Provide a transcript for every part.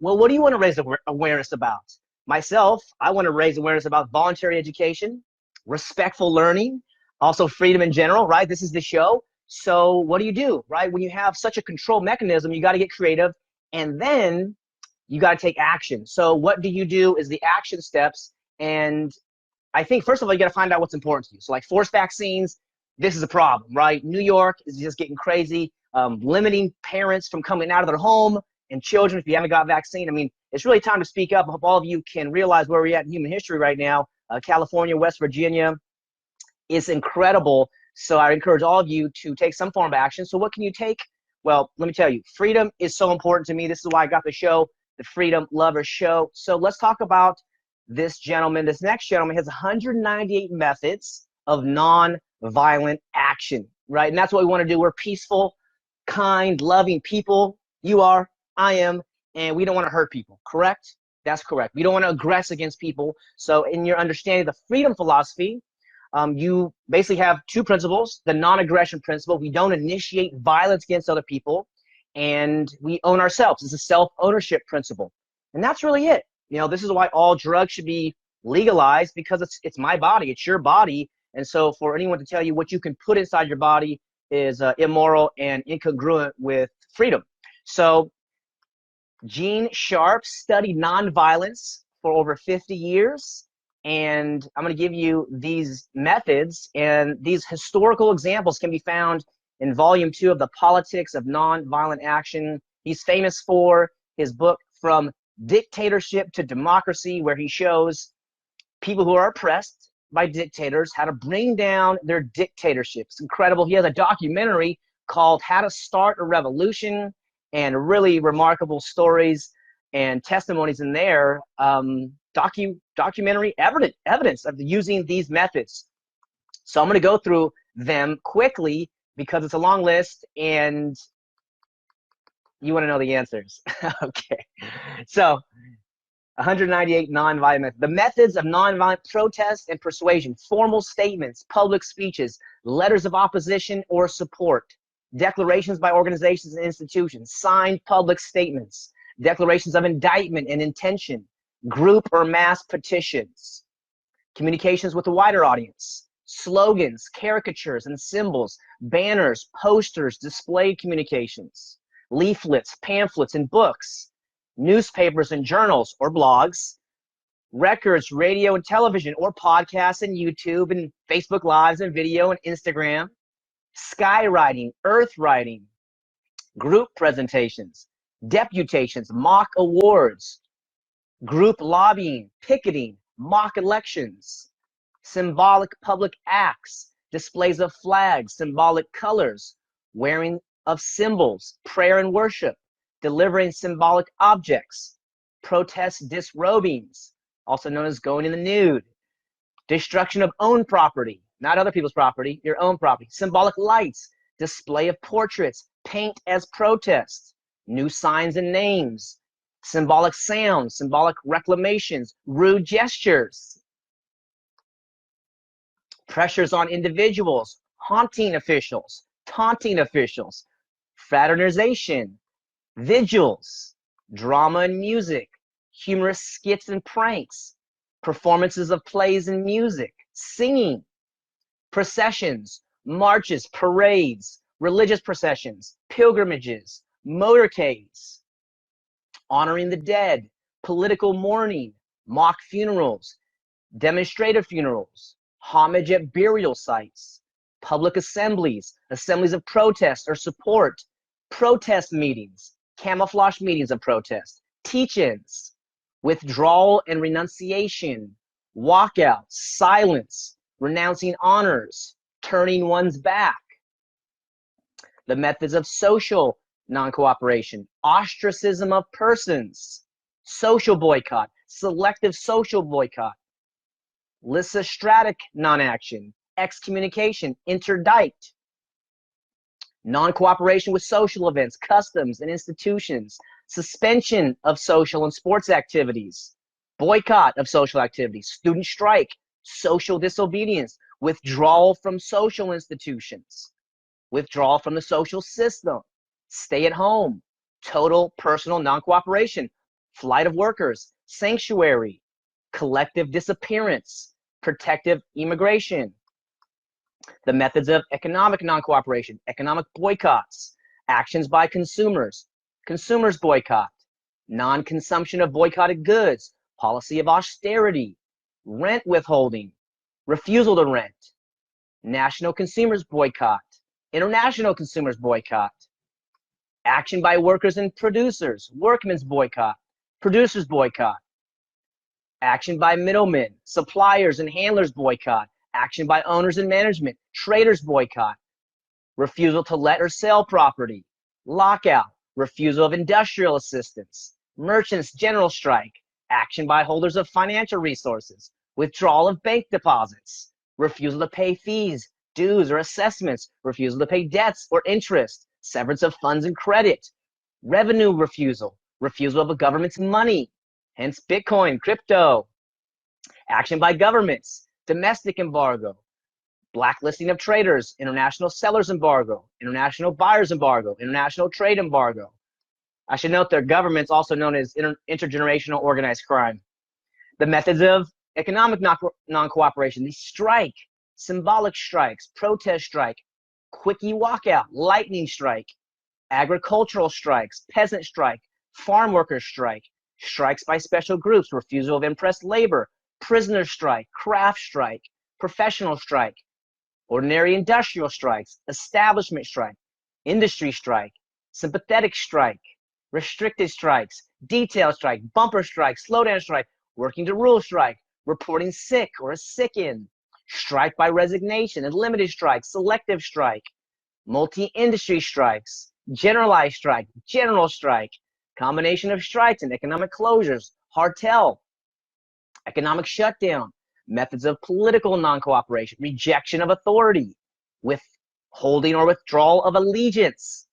Well, what do you want to raise awareness about? Myself, I want to raise awareness about voluntary education, respectful learning, also freedom in general, right? This is the show. So what do, right? When you have such a control mechanism, you got to get creative, and then you got to take action. So what do you do is the action steps. And I think, first of all, you got to find out what's important to you. So like forced vaccines, this is a problem, right? New York is just getting crazy, limiting parents from coming out of their home and children if you haven't got vaccine. I mean, it's really time to speak up. I hope all of you can realize where we're at in human history right now. California, West Virginia is incredible. So I encourage all of you to take some form of action. So what can you take? Well, let me tell you, freedom is so important to me. This is why I got the show, the Freedom Lover Show. So let's talk about this gentleman. This next gentleman has 198 methods of non-violent action, right? And that's what we want to do. We're peaceful, kind, loving people. You are, I am, and we don't want to hurt people, correct? That's correct. We don't want to aggress against people. So in your understanding of the freedom philosophy, you basically have two principles: the non-aggression principle. We don't initiate violence against other people, and we own ourselves. It's a self-ownership principle. And that's really it. You know, this is why all drugs should be legalized, because it's my body, it's your body. And so for anyone to tell you what you can put inside your body is immoral and incongruent with freedom. So Gene Sharp studied nonviolence for over 50 years. And I'm going to give you these methods, and these historical examples can be found in volume 2 of The Politics of Nonviolent Action. He's famous for his book, From Dictatorship to Democracy, where he shows people who are oppressed by dictators how to bring down their dictatorships. Incredible. He has a documentary called How to Start a Revolution, and really remarkable stories and testimonies in there. Documentary evidence of using these methods. So I'm going to go through them quickly because it's a long list and you want to know the answers. Okay. So 198 nonviolent methods. The methods of nonviolent protest and persuasion: formal statements, public speeches, letters of opposition or support, declarations by organizations and institutions, signed public statements, declarations of indictment and intention, group or mass petitions, communications with a wider audience, slogans, caricatures and symbols, banners, posters, display communications, leaflets, pamphlets and books, newspapers and journals or blogs, records, radio and television or podcasts and YouTube and Facebook Lives and video and Instagram, skywriting, earth writing, group presentations, deputations, mock awards, group lobbying, picketing, mock elections, symbolic public acts, displays of flags, symbolic colors, wearing of symbols, prayer and worship, delivering symbolic objects, protest disrobings, also known as going in the nude, destruction of own property, not other people's property, your own property, symbolic lights, display of portraits, paint as protest, new signs and names, symbolic sounds, symbolic reclamations, rude gestures, pressures on individuals, haunting officials, taunting officials, fraternization, vigils, drama and music, humorous skits and pranks, performances of plays and music, singing, processions, marches, parades, religious processions, pilgrimages, motorcades, honoring the dead, political mourning, mock funerals, demonstrative funerals, homage at burial sites, public assemblies, assemblies of protest or support, protest meetings, camouflage meetings of protest, teach-ins, withdrawal and renunciation, walkouts, silence, renouncing honors, turning one's back. The methods of social non-cooperation: ostracism of persons, social boycott, selective social boycott, lysistratic non-action, excommunication, interdict, non-cooperation with social events, customs, and institutions, suspension of social and sports activities, boycott of social activities, student strike, social disobedience, withdrawal from social institutions, withdrawal from the social system, stay at home, total personal non-cooperation, flight of workers, sanctuary, collective disappearance, protective immigration. The methods of economic non-cooperation, economic boycotts, actions by consumers, consumers boycott, non-consumption of boycotted goods, policy of austerity, rent withholding, refusal to rent, national consumers boycott, international consumers boycott, action by workers and producers, workmen's boycott, producers boycott, action by middlemen, suppliers and handlers boycott, action by owners and management, traders boycott, refusal to let or sell property, lockout, refusal of industrial assistance, merchants general strike, action by holders of financial resources, withdrawal of bank deposits, refusal to pay fees, dues or assessments, refusal to pay debts or interest, severance of funds and credit, revenue refusal, refusal of a government's money, hence Bitcoin, crypto, action by governments, domestic embargo, blacklisting of traders, international sellers embargo, international buyers embargo, international trade embargo. I should note that government's also known as intergenerational organized crime. The methods of economic non-cooperation, the strike, symbolic strikes, protest strike, quickie walkout, lightning strike, agricultural strikes, peasant strike, farm workers strike, strikes by special groups, refusal of impressed labor, prisoner strike, craft strike, professional strike, ordinary industrial strikes, establishment strike, industry strike, sympathetic strike, restricted strikes, detail strike, bumper strike, slowdown strike, working to rule strike, reporting sick or a sick-in, strike by resignation, and limited strike, selective strike, multi-industry strikes, generalized strike, general strike, combination of strikes and economic closures, cartel, economic shutdown, methods of political non-cooperation, rejection of authority, withholding or withdrawal of allegiance,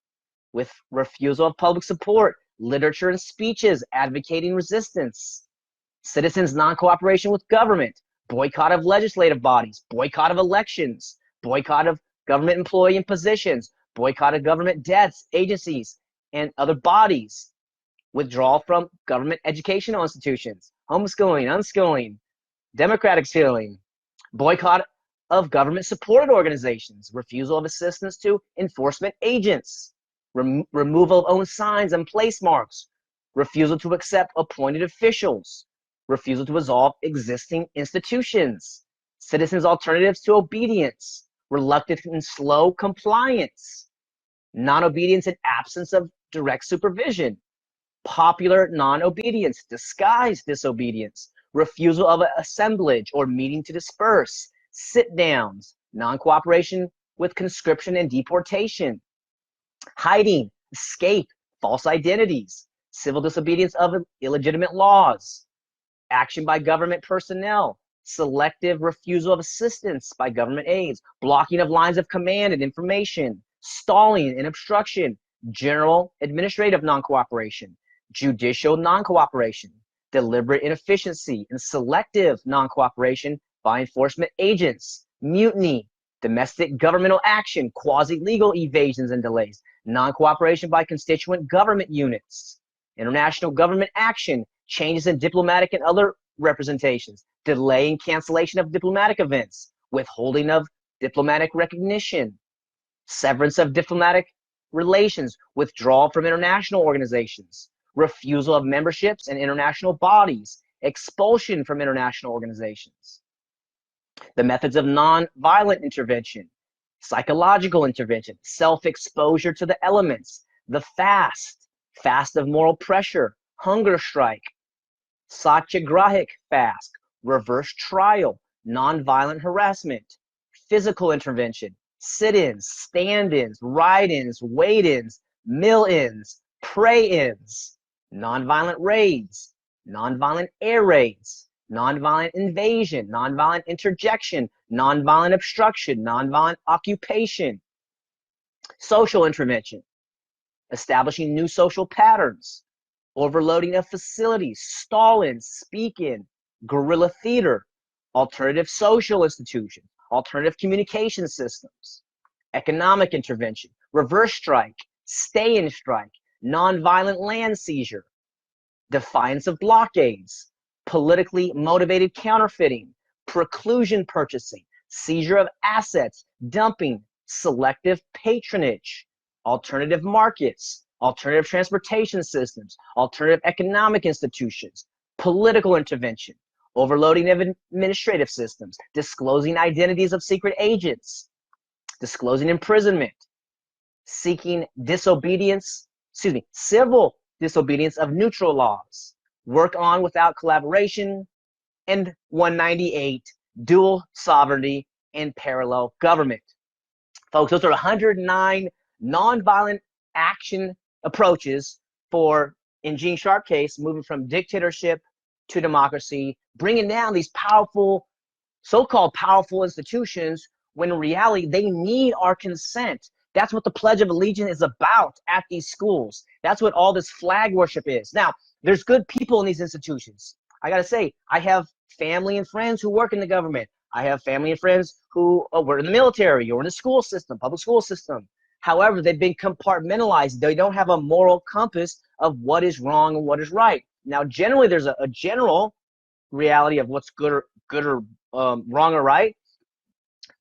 with refusal of public support, literature and speeches advocating resistance, citizens' non-cooperation with government, boycott of legislative bodies, boycott of elections, boycott of government employee and positions, boycott of government debts, agencies, and other bodies, withdrawal from government educational institutions, homeschooling, unschooling, democratic schooling, boycott of government-supported organizations, refusal of assistance to enforcement agents, removal of own signs and place marks, refusal to accept appointed officials, refusal to resolve existing institutions, citizens' alternatives to obedience, reluctant and slow compliance, non-obedience in absence of direct supervision, popular non-obedience, disguised disobedience, refusal of assemblage or meeting to disperse, sit-downs, non-cooperation with conscription and deportation, hiding, escape, false identities, civil disobedience of illegitimate laws, action by government personnel, selective refusal of assistance by government aides, blocking of lines of command and information, stalling and obstruction, general administrative non-cooperation, judicial non-cooperation, deliberate inefficiency, and selective non-cooperation by enforcement agents, mutiny, domestic governmental action, quasi-legal evasions and delays, non-cooperation by constituent government units, international government action, changes in diplomatic and other representations, delay and cancellation of diplomatic events, withholding of diplomatic recognition, severance of diplomatic relations, withdrawal from international organizations, refusal of memberships in international bodies, expulsion from international organizations. The methods of non-violent intervention, psychological intervention, self-exposure to the elements, the fast of moral pressure, hunger strike, satyagrahik fast, reverse trial, non-violent harassment, physical intervention, sit-ins, stand-ins, ride-ins, wait-ins, mill-ins, pray-ins, non-violent raids, non-violent air raids, non-violent invasion, non-violent interjection, non-violent obstruction, non-violent occupation, social intervention, establishing new social patterns, overloading of facilities, stall-in, speak-in, guerrilla theater, alternative social institutions, alternative communication systems, economic intervention, reverse strike, stay-in strike, non-violent land seizure, defiance of blockades, politically motivated counterfeiting, preclusion purchasing, seizure of assets, dumping, selective patronage, alternative markets, alternative transportation systems, alternative economic institutions, political intervention, overloading of administrative systems, disclosing identities of secret agents, disclosing imprisonment, seeking disobedience, civil disobedience of neutral laws, work on without collaboration, and 198, dual sovereignty and parallel government. Folks, those are 109 nonviolent action approaches for, in Gene Sharp case, moving from dictatorship to democracy, bringing down these powerful, so-called powerful institutions, when in reality, they need our consent. That's what the Pledge of Allegiance is about at these schools. That's what all this flag worship is. Now, there's good people in these institutions. I gotta say, I have family and friends who work in the government. I have family and friends who work in the military or in the school system, public school system. However, they've been compartmentalized. They don't have a moral compass of what is wrong and what is right. Now, generally, there's a general reality of what's good or wrong or right,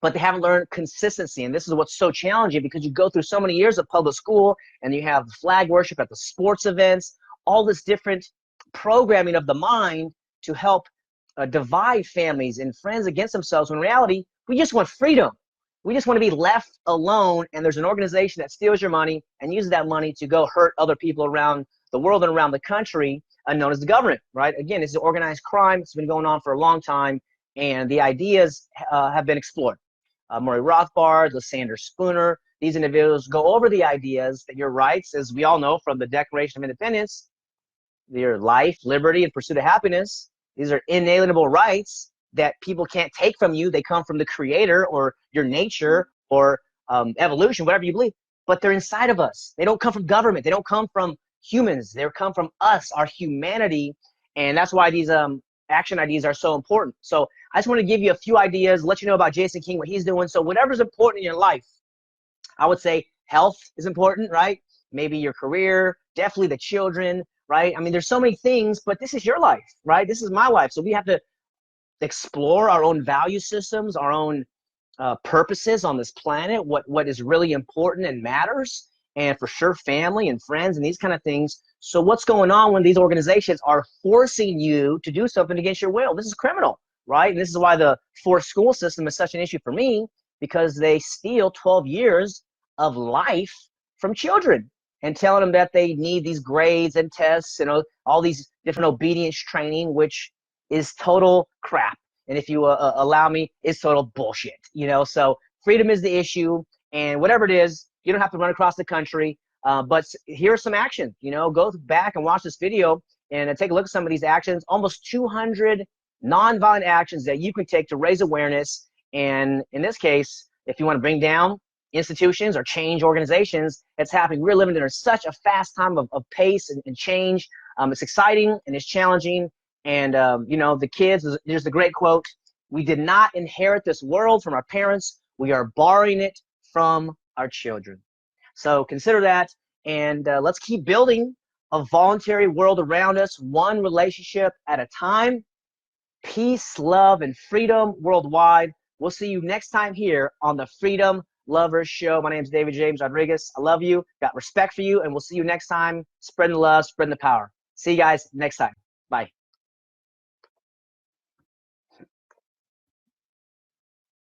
but they haven't learned consistency. And this is what's so challenging, because you go through so many years of public school and you have flag worship at the sports events, all this different programming of the mind to help divide families and friends against themselves, when in reality, we just want freedom. We just want to be left alone, and there's an organization that steals your money and uses that money to go hurt other people around the world and around the country, known as the government, right? Again, this is organized crime. It's been going on for a long time, and the ideas have been explored. Murray Rothbard, Lysander Spooner, these individuals go over the ideas that your rights, as we all know from the Declaration of Independence, your life, liberty, and pursuit of happiness, these are inalienable rights that people can't take from you. They come from the creator or your nature or evolution, whatever you believe, but they're inside of us. They don't come from government. They don't come from humans. They come from us, our humanity. And that's why these action ideas are so important. So I just want to give you a few ideas, let you know about Jason King, what he's doing. So whatever's important in your life, I would say health is important, right? Maybe your career, definitely the children, right? I mean, there's so many things, but this is your life, right? This is my life. So we have to explore our own value systems, our own purposes on this planet, what is really important and matters, and for sure family and friends and these kind of things. So what's going on when these organizations are forcing you to do something against your will? This is criminal, right? And this is why the forced school system is such an issue for me, because they steal 12 years of life from children and telling them that they need these grades and tests and all these different obedience training, which is total crap. And if you allow me, it's total bullshit, So freedom is the issue, and whatever it is, you don't have to run across the country. But here's some action, go back and watch this video and take a look at some of these actions, almost 200 nonviolent actions that you can take to raise awareness. And in this case, if you want to bring down institutions or change organizations, it's happening. We're living in such a fast time of pace and change. It's exciting and it's challenging. And, the kids, there's the great quote, "We did not inherit this world from our parents. We are borrowing it from our children." So consider that, and let's keep building a voluntary world around us, one relationship at a time. Peace, love, and freedom worldwide. We'll see you next time here on the Freedom Lovers Show. My name is David James Rodriguez. I love you, got respect for you, and we'll see you next time. Spreading the love, spreading the power. See you guys next time. Bye.